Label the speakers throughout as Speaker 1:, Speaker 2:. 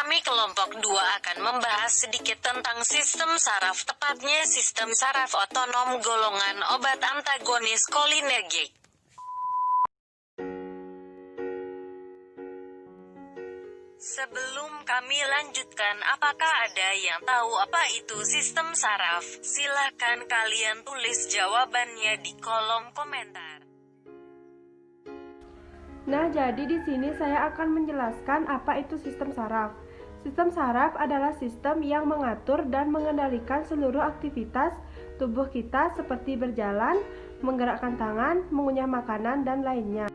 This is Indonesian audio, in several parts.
Speaker 1: Kami kelompok 2 akan membahas sedikit tentang sistem saraf, tepatnya sistem saraf otonom golongan obat antagonis kolinergik. Sebelum kami lanjutkan, apakah ada yang tahu apa itu sistem saraf? Silahkan kalian tulis jawabannya di kolom komentar.
Speaker 2: Nah, jadi di sini saya akan menjelaskan apa itu sistem saraf. Sistem saraf adalah sistem yang mengatur dan mengendalikan seluruh aktivitas tubuh kita seperti berjalan, menggerakkan tangan, mengunyah makanan, dan lainnya.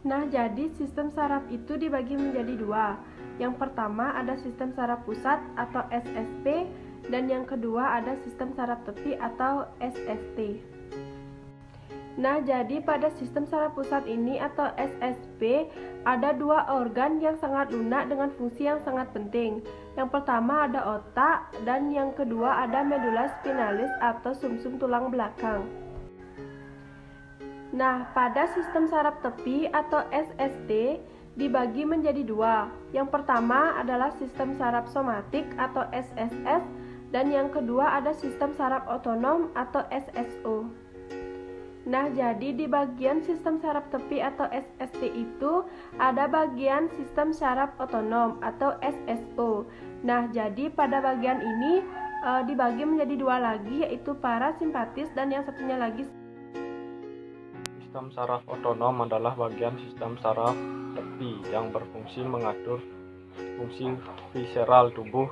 Speaker 2: Nah, jadi sistem saraf itu dibagi menjadi dua. Yang pertama ada sistem saraf pusat atau SSP, dan yang kedua ada sistem saraf tepi atau SST. Nah, jadi pada sistem saraf pusat ini atau SSP ada dua organ yang sangat lunak dengan fungsi yang sangat penting. Yang pertama ada otak dan yang kedua ada medula spinalis atau sumsum tulang belakang. Nah, pada sistem saraf tepi atau SST dibagi menjadi dua. Yang pertama adalah sistem saraf somatik atau SSS dan yang kedua ada sistem saraf otonom atau SSO. Nah, jadi di bagian sistem saraf tepi atau SST itu ada bagian sistem saraf otonom atau SSO. Nah, jadi pada bagian ini dibagi menjadi dua lagi, yaitu parasimpatis dan yang satunya lagi.
Speaker 3: Sistem saraf otonom adalah bagian sistem saraf tepi yang berfungsi mengatur fungsi visceral tubuh,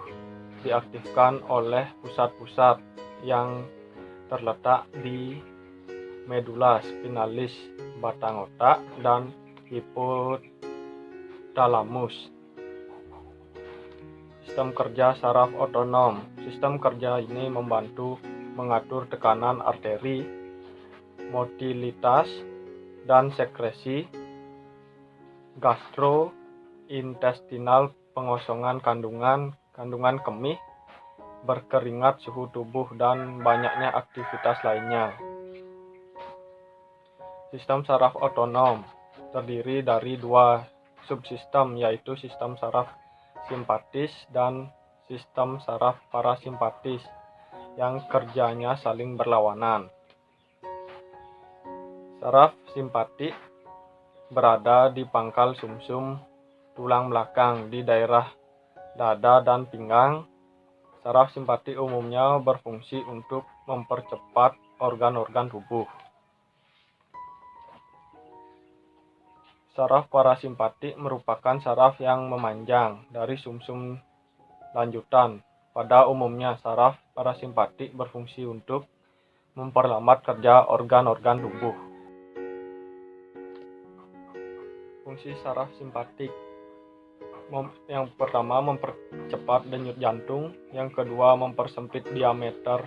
Speaker 3: diaktifkan oleh pusat-pusat yang terletak di medula spinalis, batang otak, dan hipotalamus. Sistem kerja saraf otonom. Sistem kerja ini membantu mengatur tekanan arteri, motilitas, dan sekresi gastrointestinal, pengosongan kandungan kemih, berkeringat, suhu tubuh, dan banyaknya aktivitas lainnya. Sistem saraf otonom terdiri dari dua subsistem, yaitu sistem saraf simpatis dan sistem saraf parasimpatis yang kerjanya saling berlawanan. Saraf simpatik berada di pangkal sumsum tulang belakang di daerah dada dan pinggang. Saraf simpatik umumnya berfungsi untuk mempercepat organ-organ tubuh. Saraf parasimpatik merupakan saraf yang memanjang dari sumsum lanjutan. Pada umumnya, saraf parasimpatik berfungsi untuk memperlambat kerja organ-organ tubuh. Fungsi saraf simpatik yang pertama mempercepat denyut jantung, yang kedua mempersempit diameter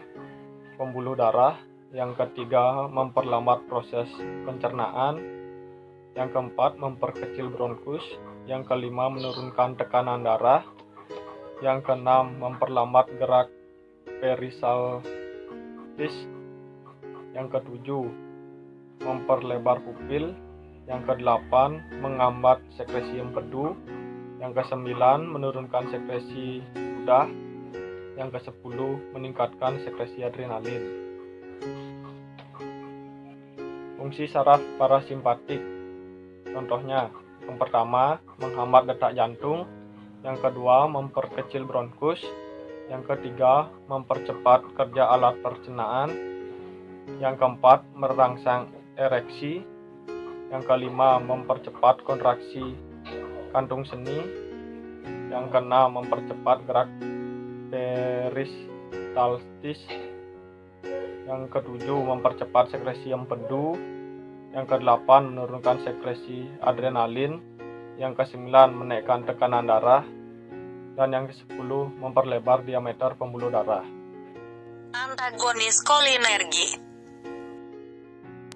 Speaker 3: pembuluh darah, yang ketiga memperlambat proses pencernaan, yang keempat memperkecil bronkus, yang kelima menurunkan tekanan darah, yang keenam memperlambat gerak perisaltis, yang ketujuh memperlebar pupil, yang kedelapan menghambat sekresi empedu, yang kesembilan menurunkan sekresi ludah, yang kesepuluh meningkatkan sekresi adrenalin. Fungsi saraf parasimpatik, contohnya, yang pertama menghambat detak jantung, yang kedua memperkecil bronkus, yang ketiga mempercepat kerja alat pencernaan, yang keempat merangsang ereksi, yang kelima mempercepat kontraksi kantung seni, yang keenam mempercepat gerak peristaltis, yang ketujuh mempercepat sekresi empedu, yang kedelapan menurunkan sekresi adrenalin, yang kesembilan menaikkan tekanan darah, dan yang kesepuluh memperlebar diameter pembuluh darah.
Speaker 1: Antagonis kolinergi.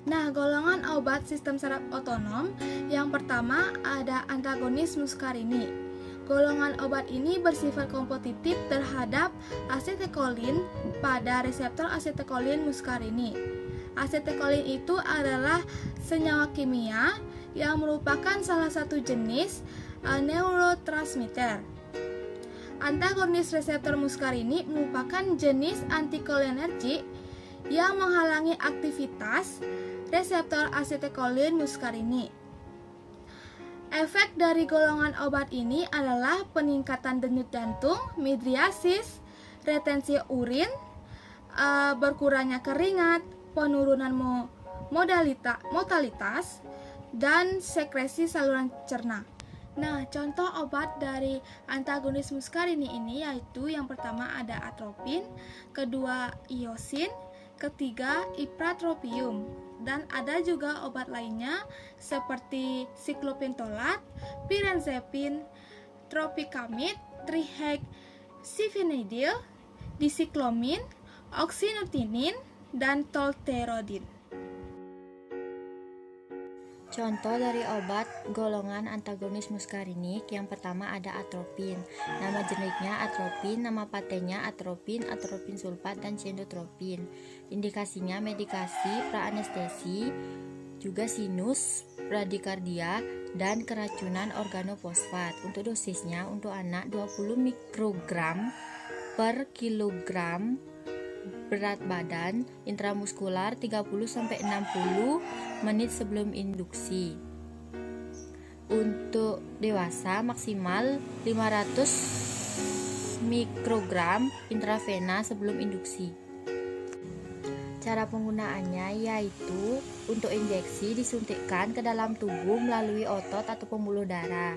Speaker 4: Nah, golongan obat sistem saraf otonom yang pertama ada antagonis muskarini. Golongan obat ini bersifat kompetitif terhadap asetilkolin pada reseptor asetilkolin muskarini. Asetilkolin itu adalah senyawa kimia yang merupakan salah satu jenis neurotransmitter. Antagonis reseptor muskarini merupakan jenis antikolinergik yang menghalangi aktivitas reseptor asetilkolin muskarini. Efek dari golongan obat ini adalah peningkatan denyut jantung, midriasis, retensi urin, berkurangnya keringat, penurunan mortalitas, dan sekresi saluran cerna. Nah, contoh obat dari antagonis muskarini ini yaitu yang pertama ada atropin, kedua iosin, ketiga ipratropium. Dan ada juga obat lainnya seperti siklopentolat, pirenzepin, tropicamid, trihexyphenidyl, disiklomin, oxynutenin, dan tolterodin.
Speaker 5: Contoh dari obat golongan antagonis muskarinik yang pertama ada atropin. Nama generiknya atropin, nama patennya atropin, atropin sulfat, dan cendotropin. Indikasinya medikasi, praanestesi, juga sinus, bradikardia, dan keracunan organofosfat. Untuk dosisnya untuk anak 20 mikrogram per kilogram berat badan, intramuskular 30-60 menit sebelum induksi. Untuk dewasa maksimal 500 mikrogram intravena sebelum induksi. Cara penggunaannya yaitu untuk injeksi disuntikkan ke dalam tubuh melalui otot atau pembuluh darah.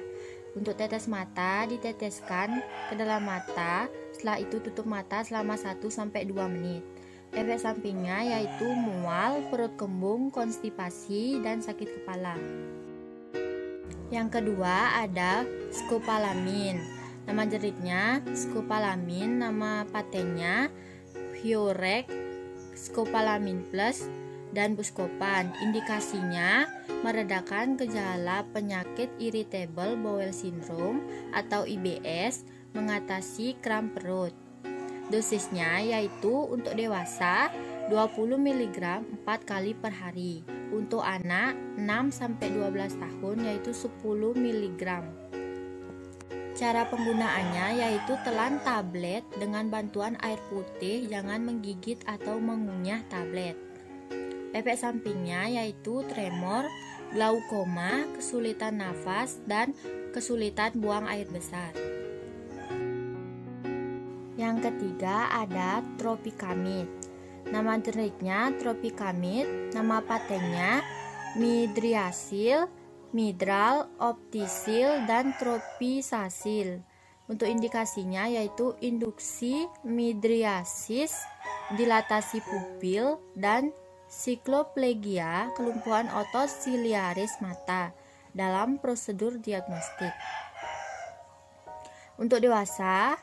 Speaker 5: Untuk tetes mata diteteskan ke dalam mata, setelah itu tutup mata selama 1-2 menit. Efek sampingnya yaitu mual, perut kembung, konstipasi, dan sakit kepala. Yang kedua ada skopalamin. Nama generiknya skopalamin, nama patennya Hyorek, skopalamin plus, dan Buscopan. Indikasinya meredakan gejala penyakit irritable bowel syndrome atau IBS, mengatasi kram perut. Dosisnya yaitu untuk dewasa 20 mg 4 kali per hari. Untuk anak 6-12 tahun yaitu 10 mg. Cara penggunaannya yaitu telan tablet dengan bantuan air putih, jangan menggigit atau mengunyah tablet. Efek sampingnya yaitu tremor, glaukoma, kesulitan nafas, dan kesulitan buang air besar. Yang ketiga ada tropicamid. Nama generiknya tropicamid, nama patennya midriasil, midral, optisil, dan tropisasil. Untuk indikasinya yaitu induksi midriasis, dilatasi pupil, dan sikloplegia, kelumpuhan otot siliaris mata dalam prosedur diagnostik. Untuk dewasa,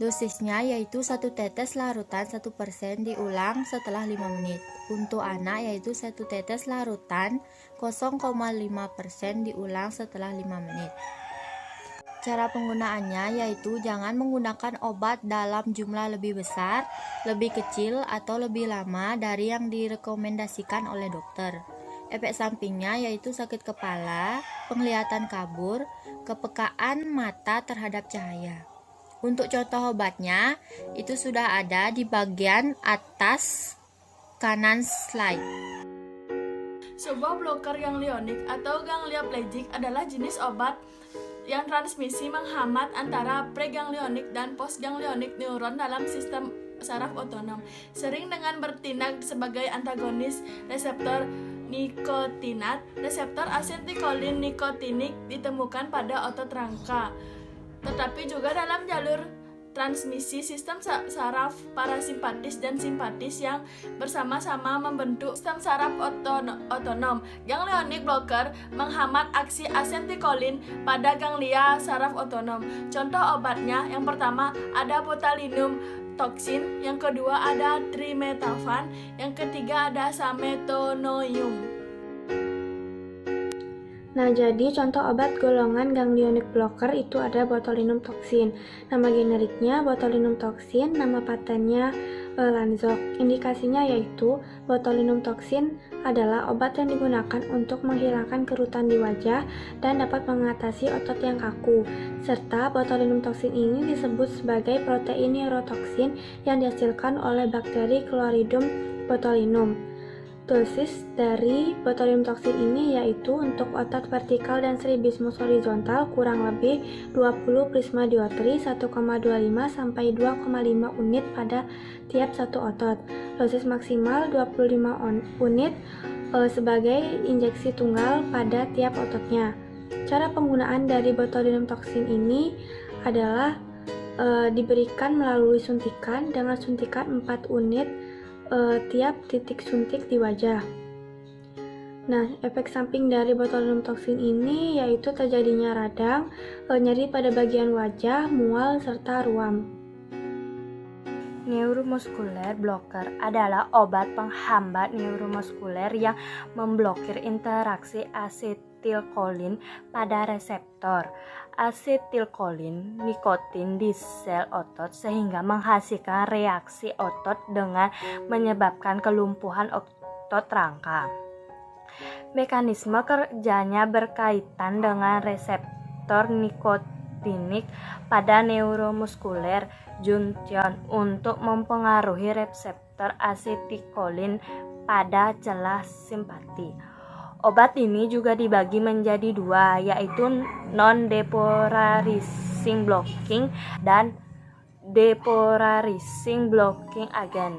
Speaker 5: dosisnya yaitu 1 tetes larutan 1% diulang setelah 5 menit. Untuk anak yaitu 1 tetes larutan 0,5% diulang setelah 5 menit. Cara penggunaannya yaitu jangan menggunakan obat dalam jumlah lebih besar, lebih kecil, atau lebih lama dari yang direkomendasikan oleh dokter. Efek sampingnya yaitu sakit kepala, penglihatan kabur, kepekaan mata terhadap cahaya. Untuk contoh obatnya itu sudah ada di bagian atas kanan slide.
Speaker 6: Sebuah bloker ganglionik atau ganglioplegic adalah jenis obat yang transmisi menghambat antara preganglionik dan postganglionik neuron dalam sistem saraf otonom, sering dengan bertindak sebagai antagonis reseptor nikotinat. Reseptor asetilkolin nikotinik ditemukan pada otot rangka, tetapi juga dalam jalur transmisi sistem saraf parasimpatis dan simpatis yang bersama-sama membentuk sistem saraf otonom. Ganglionik blocker menghambat aksi asetilkolin pada ganglia saraf otonom. Contoh obatnya yang pertama ada botulinum toksin, yang kedua ada trimetafan, yang ketiga ada sametonoium.
Speaker 7: Nah, jadi contoh obat golongan ganglionik blocker itu ada botulinum toksin. Nama generiknya botulinum toksin, nama patennya Lanzok. Indikasinya yaitu botulinum toksin adalah obat yang digunakan untuk menghilangkan kerutan di wajah dan dapat mengatasi otot yang kaku. Serta botulinum toksin ini disebut sebagai protein neurotoksin yang dihasilkan oleh bakteri Clostridium botulinum. Dosis dari botulinum toksin ini yaitu untuk otot vertikal dan strabismus horizontal kurang lebih 20 prisma dioptri 1,25 sampai 2,5 unit pada tiap satu otot. Dosis maksimal 25 unit sebagai injeksi tunggal pada tiap ototnya. Cara penggunaan dari botulinum toksin ini adalah diberikan melalui suntikan dengan suntikan 4 unit tiap titik suntik di wajah. Nah, efek samping dari botulinum toksin ini yaitu terjadinya radang, nyeri pada bagian wajah, mual, serta ruam.
Speaker 5: Neuromuscular blocker adalah obat penghambat neuromuskuler yang memblokir interaksi asetilkolin pada reseptor asetilkolin nikotin di sel otot sehingga menghasilkan reaksi otot dengan menyebabkan kelumpuhan otot rangka. Mekanisme kerjanya berkaitan dengan reseptor nikotinik pada neuromuskuler junction untuk mempengaruhi reseptor asetilkolin pada celah simpati. Obat ini juga dibagi menjadi dua, yaitu non-depolarizing blocking dan depolarizing blocking agent.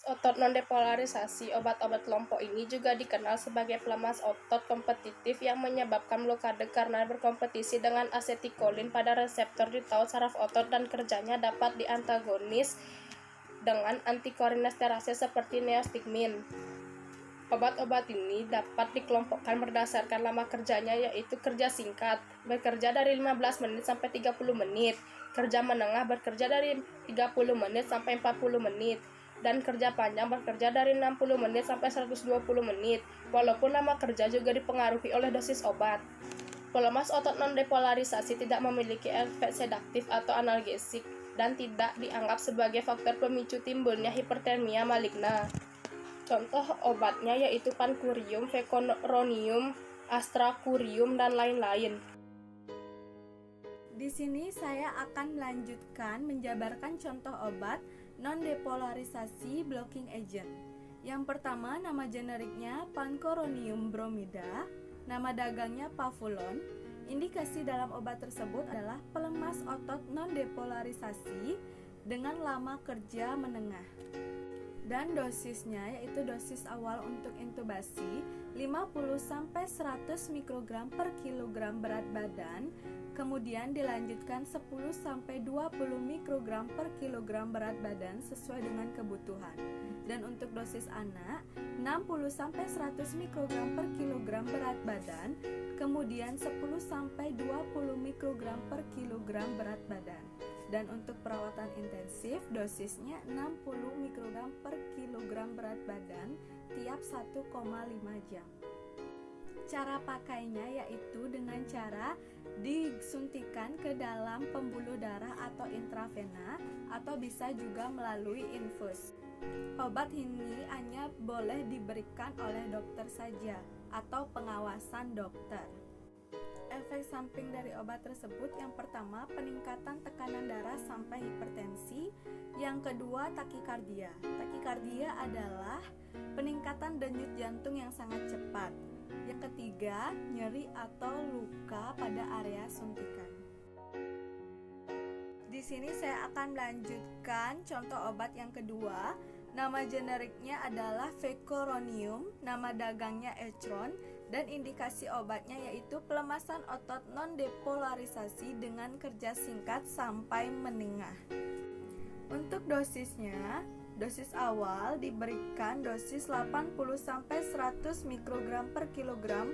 Speaker 2: Otot non-depolarisasi. Obat-obat kelompok ini juga dikenal sebagai pelemas otot kompetitif yang menyebabkan blokade karena berkompetisi dengan asetilkolin pada reseptor di taut saraf otot dan kerjanya dapat diantagonis dengan antikolinsterase seperti neostigmin. Obat-obat ini dapat dikelompokkan berdasarkan lama kerjanya, yaitu kerja singkat, bekerja dari 15 menit sampai 30 menit, kerja menengah bekerja dari 30 menit sampai 40 menit, dan kerja panjang bekerja dari 60 menit sampai 120 menit, walaupun lama kerja juga dipengaruhi oleh dosis obat. Pelemas otot non-depolarisasi tidak memiliki efek sedaktif atau analgesik dan tidak dianggap sebagai faktor pemicu timbulnya hipertermia maligna. Contoh obatnya yaitu pancurium, fecuronium, astracurium, dan lain-lain.
Speaker 4: Di sini saya akan melanjutkan menjabarkan contoh obat non-depolarisasi blocking agent. Yang pertama, nama generiknya pancuronium bromida, nama dagangnya pavulon. Indikasi dalam obat tersebut adalah pelemas otot non-depolarisasi dengan lama kerja menengah. Dan dosisnya yaitu dosis awal untuk intubasi 50-100 mikrogram per kilogram berat badan, kemudian dilanjutkan 10-20 mikrogram per kilogram berat badan sesuai dengan kebutuhan. Dan untuk dosis anak 60-100 mikrogram per kilogram berat badan, kemudian 10-20 mikrogram per kilogram berat badan. Dan untuk perawatan intensif, dosisnya 60 mikrogram per kilogram berat badan tiap 1,5 jam. Cara pakainya yaitu dengan cara disuntikan ke dalam pembuluh darah atau intravena, atau bisa juga melalui infus. Obat ini hanya boleh diberikan oleh dokter saja atau pengawasan dokter. Efek samping dari obat tersebut, yang pertama peningkatan tekanan darah sampai hipertensi, yang kedua takikardia. Takikardia adalah peningkatan denyut jantung yang sangat cepat. Yang ketiga, nyeri atau luka pada area suntikan. Di sini saya akan melanjutkan contoh obat yang kedua. Nama generiknya adalah fecuronium, nama dagangnya Etron, dan indikasi obatnya yaitu pelemasan otot non-depolarisasi dengan kerja singkat sampai menengah. Untuk dosisnya, dosis awal diberikan dosis 80-100 mikrogram per kilogram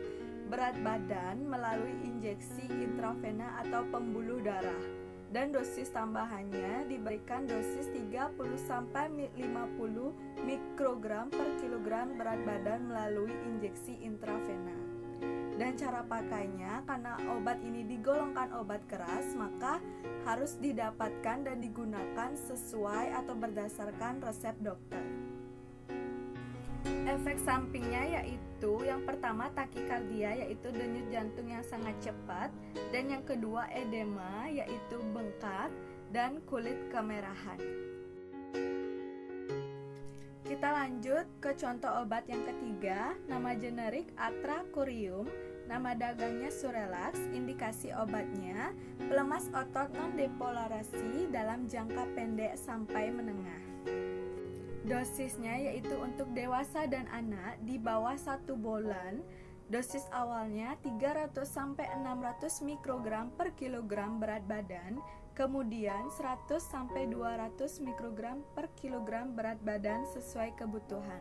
Speaker 4: berat badan melalui injeksi intravena atau pembuluh darah. Dan dosis tambahannya diberikan dosis 30-50 mikrogram per kilogram berat badan melalui injeksi intravena. Dan cara pakainya, karena obat ini digolongkan obat keras, maka harus didapatkan dan digunakan sesuai atau berdasarkan resep dokter. Efek sampingnya yaitu yang pertama takikardia, yaitu denyut jantung yang sangat cepat, dan yang kedua edema, yaitu bengkak dan kulit kemerahan. Kita lanjut ke contoh obat yang ketiga, nama generik Atracurium, nama dagangnya Surelax, indikasi obatnya pelemas otot non-depolarasi dalam jangka pendek sampai menengah. Dosisnya yaitu untuk dewasa dan anak di bawah 1 bulan. Dosis awalnya 300-600 mikrogram per kilogram berat badan, kemudian 100-200 mikrogram per kilogram berat badan sesuai kebutuhan.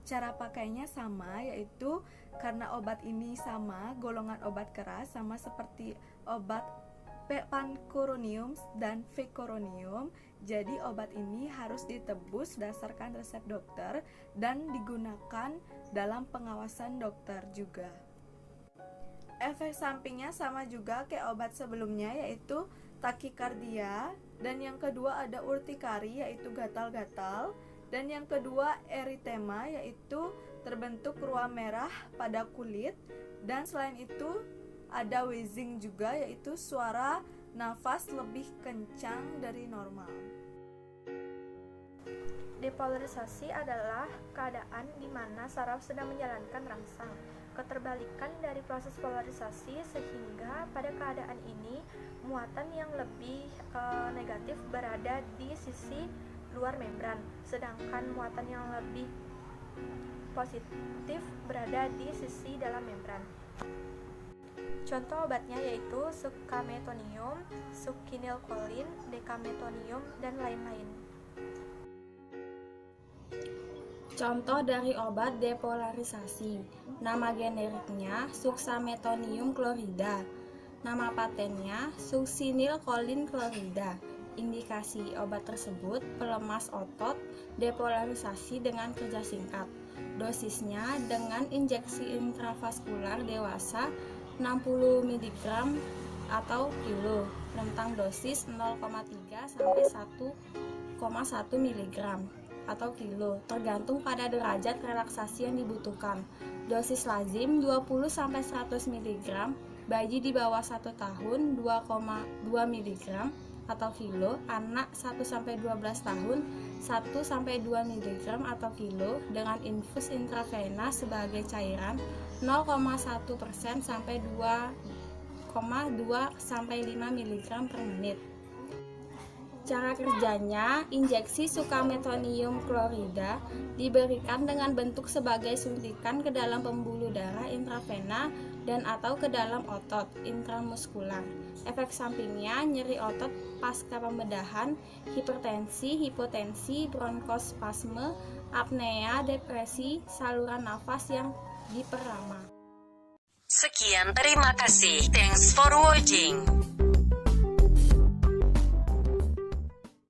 Speaker 4: Cara pakainya sama, yaitu karena obat ini sama, golongan obat keras sama seperti obat pancuronium dan vecuronium. Jadi obat ini harus ditebus berdasarkan resep dokter dan digunakan dalam pengawasan dokter juga. Efek sampingnya sama juga kayak obat sebelumnya, yaitu takikardia, dan yang kedua ada urtikari, yaitu gatal-gatal, dan yang kedua eritema, yaitu terbentuk ruam merah pada kulit, dan selain itu ada wheezing juga, yaitu suara nafas lebih kencang dari normal.
Speaker 7: Depolarisasi adalah keadaan di mana saraf sedang menjalankan rangsang, keterbalikan dari proses polarisasi, sehingga pada keadaan ini muatan yang lebih negatif berada di sisi luar membran, sedangkan muatan yang lebih positif berada di sisi dalam membran. Contoh obatnya yaitu succametonium, succinylcholine, decametonium, dan lain-lain.
Speaker 5: Contoh dari obat depolarisasi. Nama generiknya succametonium chlorida. Nama patennya succinylcholine chlorida. Indikasi obat tersebut pelemas otot, depolarisasi dengan kerja singkat. Dosisnya dengan injeksi intravaskular dewasa 60 mg atau kilo, rentang dosis 0,3 sampai 1,1 mg atau kilo, tergantung pada derajat relaksasi yang dibutuhkan. Dosis lazim 20 sampai 100 mg, bayi di bawah 1 tahun 2,2 mg atau kilo, anak 1 sampai 12 tahun 1 sampai 2 mg atau kilo dengan infus intravena sebagai cairan 0,1% sampai 2,2 sampai 5 mg per menit. Cara kerjanya, injeksi succametonium chlorida diberikan dengan bentuk sebagai suntikan ke dalam pembuluh darah intravena dan atau ke dalam otot intramuskular. Efek sampingnya nyeri otot pasca pembedahan, hipertensi, hipotensi, bronkospasme, apnea, depresi, saluran nafas yang diperlama.
Speaker 1: Sekian, terima kasih. Thanks for watching.